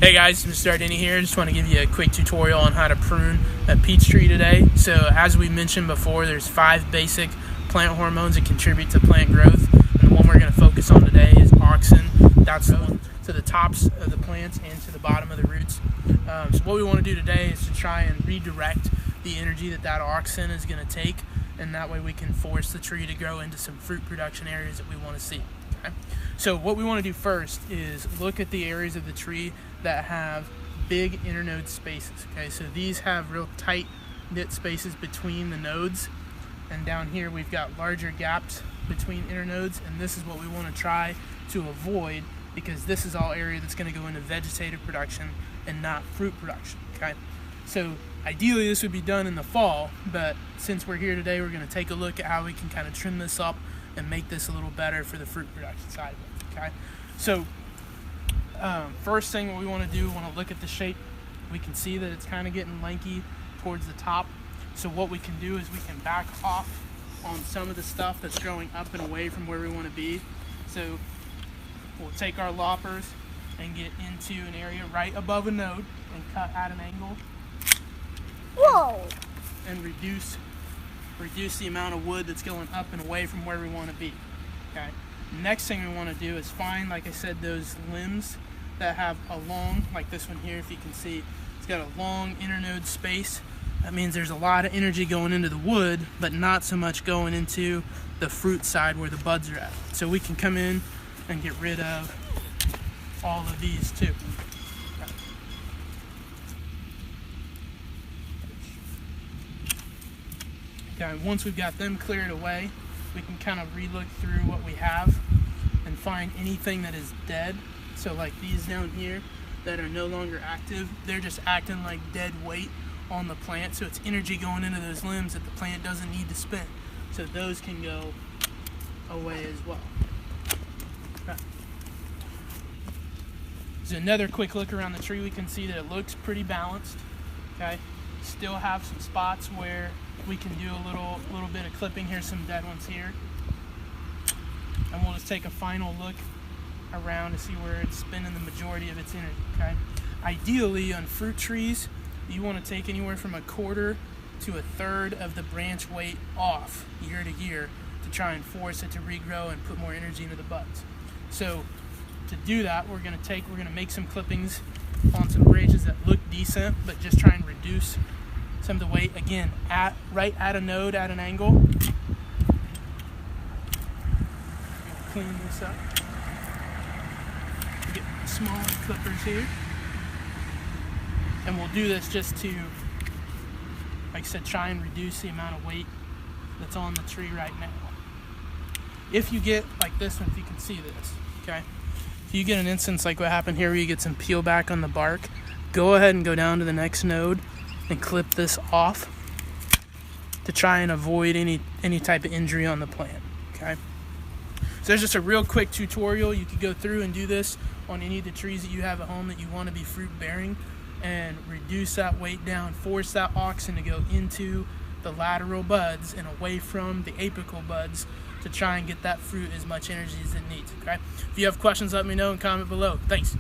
Hey guys, Mr. Denny here. Just want to give you a quick tutorial on how to prune a peach tree today. So as we mentioned before, there's 5 basic plant hormones that contribute to plant growth. And the one we're going to focus on today is auxin. That's the one to the tops of the plants and to the bottom of the roots. So what we want to do today is to try and redirect the energy that auxin is going to take, and that way we can force the tree to grow into some fruit production areas that we want to see. Okay? So what we want to do first is look at the areas of the tree that have big internode spaces. Okay, so these have real tight knit spaces between the nodes, and down here we've got larger gaps between internodes, and this is what we want to try to avoid, because this is all area that's going to go into vegetative production and not fruit production. Okay, so ideally this would be done in the fall, but since we're here today, we're going to take a look at how we can kind of trim this up and make this a little better for the fruit production side of it. Okay, so first thing what we want to do, we want to look at the shape. We can see that it's kind of getting lanky towards the top. So what we can do is we can back off on some of the stuff that's growing up and away from where we want to be. So we'll take our loppers and get into an area right above a node and cut at an angle. Whoa! And reduce the amount of wood that's going up and away from where we want to be. Okay. Next thing we want to do is find, like I said, those limbs that have a long, like this one here, if you can see, it's got a long internode space. That means there's a lot of energy going into the wood, but not so much going into the fruit side where the buds are at. So we can come in and get rid of all of these too. Okay, once we've got them cleared away, we can kind of re-look through what we have and find anything that is dead. So like these down here that are no longer active, they're just acting like dead weight on the plant. So it's energy going into those limbs that the plant doesn't need to spend. So those can go away as well. Okay. So another quick look around the tree, we can see that it looks pretty balanced. Okay, still have some spots where we can do a little bit of clipping here, some dead ones here. And we'll just take a final look around to see where it's spending the majority of its energy. Okay. Ideally on fruit trees, you want to take anywhere from 1/4 to 1/3 of the branch weight off year to year to try and force it to regrow and put more energy into the buds. So to do that, we're going to make some clippings on some branches that look decent, but just try and reduce some of the weight, again, right at a node at an angle. Clean this up. Get small clippers here. And we'll do this just to, like I said, try and reduce the amount of weight that's on the tree right now. If you get, like this one, if you can see this, okay? If you get an instance like what happened here where you get some peel back on the bark, go ahead and go down to the next node and clip this off to try and avoid any type of injury on the plant. Okay, so there's just a real quick tutorial. You could go through and do this on any of the trees that you have at home that you want to be fruit bearing, and reduce that weight down, force that auxin to go into the lateral buds and away from the apical buds to try and get that fruit as much energy as it needs. Okay, if you have questions, let me know and comment below. Thanks.